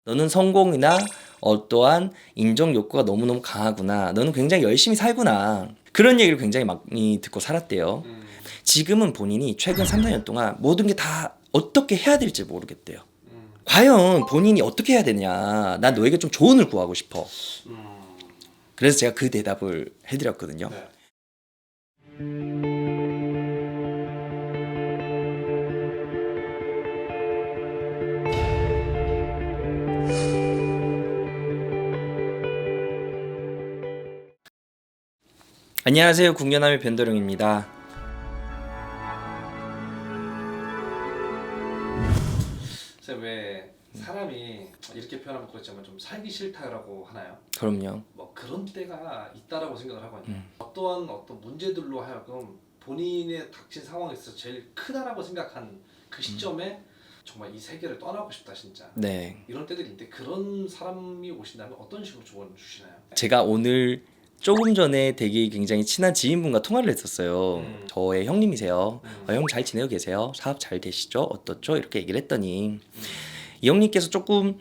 너는 성공이나 어떠한 인정 욕구가 너무너무 강하구나. 너는 굉장히 열심히 살구나. 그런 얘기를 굉장히 많이 듣고 살았대요. 지금은 본인이 최근 3, 4년 동안 모든 게 다 어떻게 해야 될지 모르겠대요. 과연 본인이 어떻게 해야 되냐. 난 너에게 좀 조언을 구하고 싶어. 그래서 제가 그 대답을 해드렸거든요. 네. 안녕하세요. 국년함의 변도령입니다. 선생님, 왜 사람이 이렇게 표현하면 그렇지만 좀 살기 싫다라고 하나요? 그럼요. 뭐 그런 때가 있다라고 생각을 하거든요. 어떠한 문제들로 하여금 본인의 닥친 상황에서 제일 크다라고 생각한 그 시점에 정말 이 세계를 떠나고 싶다 진짜. 네. 이런 때들이 있는데 그런 사람이 오신다면 어떤 식으로 조언 주시나요? 제가 오늘 조금 전에 되게 굉장히 친한 지인분과 통화를 했었어요. 저의 형님이세요. 형 잘 지내고 계세요? 사업 잘 되시죠? 어떻죠? 이렇게 얘기를 했더니 이 형님께서 조금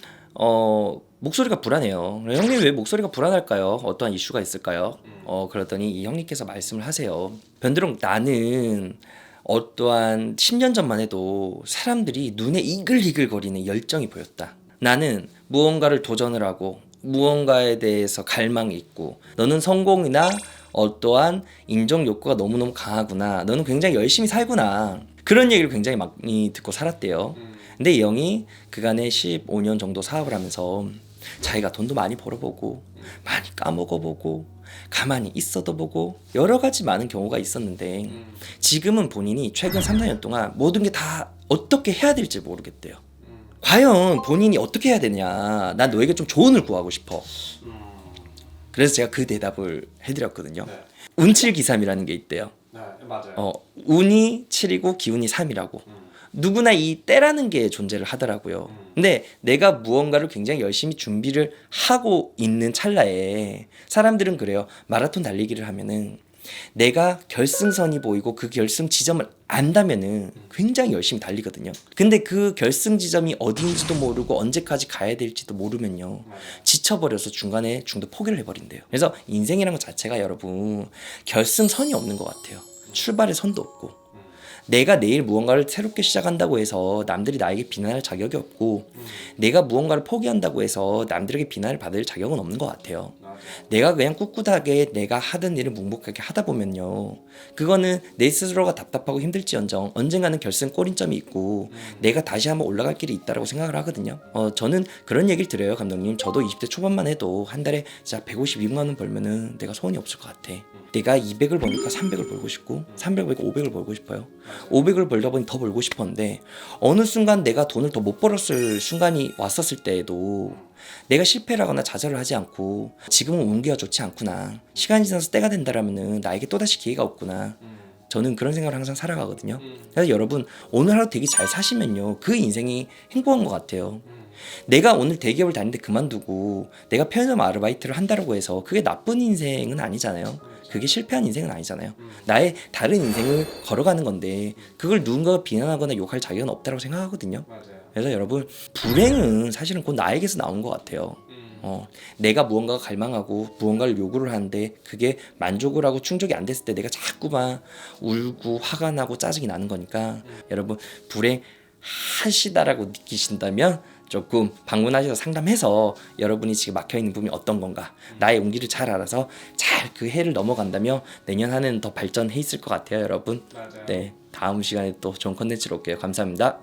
목소리가 불안해요. 형님 왜 목소리가 불안할까요? 어떠한 이슈가 있을까요? 그랬더니 이 형님께서 말씀을 하세요. 변두령, 나는 어떠한 10년 전만 해도 사람들이 눈에 이글이글거리는 열정이 보였다. 나는 무언가를 도전을 하고 무언가에 대해서 갈망이 있고 너는 성공이나 어떠한 인정 욕구가 너무너무 강하구나. 너는 굉장히 열심히 살구나. 그런 얘기를 굉장히 많이 듣고 살았대요. 근데 이 형이 그간에 15년 정도 사업을 하면서 자기가 돈도 많이 벌어보고 많이 까먹어보고 가만히 있어도 보고 여러 가지 많은 경우가 있었는데 지금은 본인이 최근 3, 4년 동안 모든 게 다 어떻게 해야 될지 모르겠대요. 과연 본인이 어떻게 해야 되냐. 난 너에게 좀 조언을 구하고 싶어. 그래서 제가 그 대답을 해드렸거든요. 네. 운칠기삼이라는 게 있대요. 네, 맞아요. 운이 7이고 기운이 3이라고. 누구나 이 때라는 게 존재를 하더라고요. 근데 내가 무언가를 굉장히 열심히 준비를 하고 있는 찰나에 사람들은 그래요. 마라톤 달리기를 하면은 내가 결승선이 보이고 그 결승 지점을 안다면은 굉장히 열심히 달리거든요. 근데 그 결승 지점이 어딘지도 모르고 언제까지 가야 될지도 모르면요, 지쳐버려서 중간에 중도 포기를 해버린대요. 그래서 인생이라는 것 자체가 여러분 결승선이 없는 것 같아요. 출발의 선도 없고 내가 내일 무언가를 새롭게 시작한다고 해서 남들이 나에게 비난할 자격이 없고 내가 무언가를 포기한다고 해서 남들에게 비난을 받을 자격은 없는 것 같아요. 내가 그냥 꿋꿋하게 내가 하던 일을 묵묵하게 하다 보면요, 그거는 내 스스로가 답답하고 힘들지언정 언젠가는 결승 꼬린점이 있고 내가 다시 한번 올라갈 길이 있다라고 생각을 하거든요. 저는 그런 얘기를 드려요. 감독님, 저도 20대 초반만 해도 한 달에 진짜 152만 원 벌면은 내가 소원이 없을 것 같아. 내가 200을 버니까 300을 벌고 싶고 300을 버니까 500을 벌고 싶어요. 500을 벌다 보니 더 벌고 싶었는데 어느 순간 내가 돈을 더 못 벌었을 순간이 왔었을 때에도 내가 실패를 하거나 좌절을 하지 않고 지금은 운기가 좋지 않구나, 시간이 지나서 때가 된다라면은 나에게 또다시 기회가 없구나, 저는 그런 생각을 항상 살아가거든요. 그래서 여러분, 오늘 하루 되게 잘 사시면요, 그 인생이 행복한 것 같아요. 내가 오늘 대기업을 다니는데 그만두고 내가 편의점 아르바이트를 한다고 해서 그게 나쁜 인생은 아니잖아요. 그게 실패한 인생은 아니잖아요. 나의 다른 인생을 걸어가는 건데 그걸 누군가가 비난하거나 욕할 자격은 없다고 생각하거든요. 맞아요. 그래서 여러분, 불행은 사실은 곧 나에게서 나온 것 같아요. 내가 무언가가 갈망하고 무언가를 요구를 하는데 그게 만족을 하고 충족이 안 됐을 때 내가 자꾸만 울고 화가 나고 짜증이 나는 거니까 여러분, 불행하시다라고 느끼신다면 조금 방문하셔서 상담해서 여러분이 지금 막혀있는 부분이 어떤 건가, 나의 온기를 잘 알아서 잘 그 해를 넘어간다면 내년 한 해는 더 발전해 있을 것 같아요. 여러분, 맞아요. 네, 다음 시간에 또 좋은 컨텐츠로 올게요. 감사합니다.